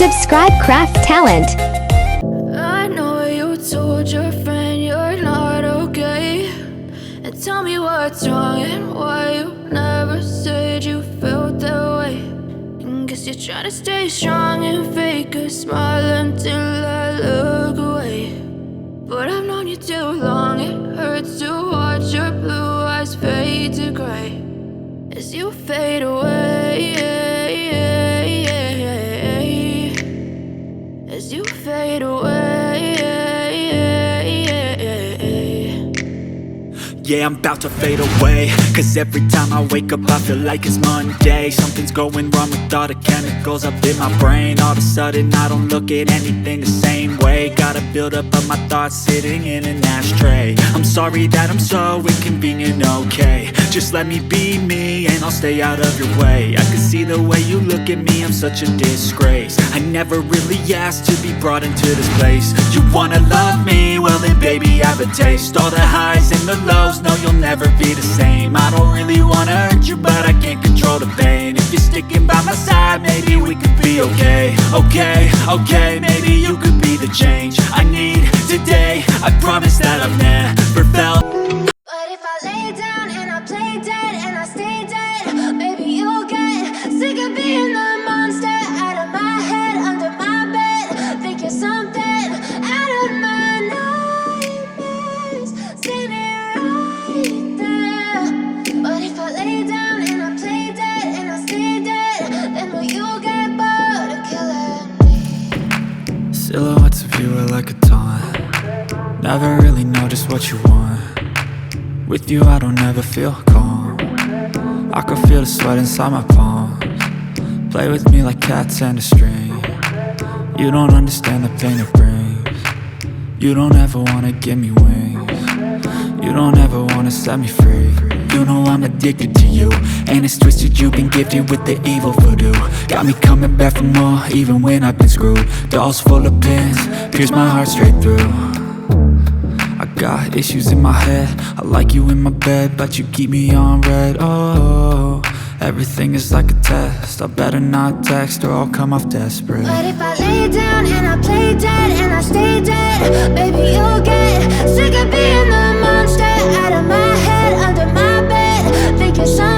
Subscribe Craft Talent. I know you told your friend you're not okay, and tell me what's wrong and why you never said you felt that way. And guess you're trying to stay strong and fake a smile until I look away. But I've known you too long, it hurts to watch your blue eyes fade to gray as you fade away, as you fade away. Yeah, I'm about to fade away, cause every time I wake up I feel like it's Monday. Something's going wrong with all the chemicals up in my brain. All of a sudden I don't look at anything the same way. Gotta build up of my thoughts sitting in an ashtray. I'm sorry that I'm so inconvenient, okay. Just let me be me and I'll stay out of your way. I can see the way you look at me, I'm such a disgrace. I never really asked to be brought into this place. You wanna love me? Well then baby I have a taste. All the highs and the lows, no you'll never be the same. I don't really wanna hurt you but I can't control the pain. If you're sticking by my side maybe we could be okay. Okay, maybe you could be the change I need today. I promise that I've never felt. But if I lay down and I play dead and I stay dead, maybe you'll get sick of being the monster out of my head, under my bed. Think you're something out of my nightmares, standing right there. But if I lay down and I play dead and I stay dead, then will you get bored of killing me? Silhouettes of you are like a taunt. Never really know just what you want. With you I don't ever feel calm. I can feel the sweat inside my palms. Play with me like cats and a string. You don't understand the pain it brings. You don't ever wanna give me wings. You don't ever wanna set me free. You know I'm addicted to you, and it's twisted, you've been gifted with the evil voodoo. Got me coming back for more, even when I've been screwed. Dolls full of pins, pierce my heart straight through. I got issues in my head, I like you in my bed, but you keep me on red. Oh, everything is like a test, I better not text or I'll come off desperate. But if I lay down and I play dead and I stay dead, baby you'll get sick of being the monster out of my head, under my bed. Think you're something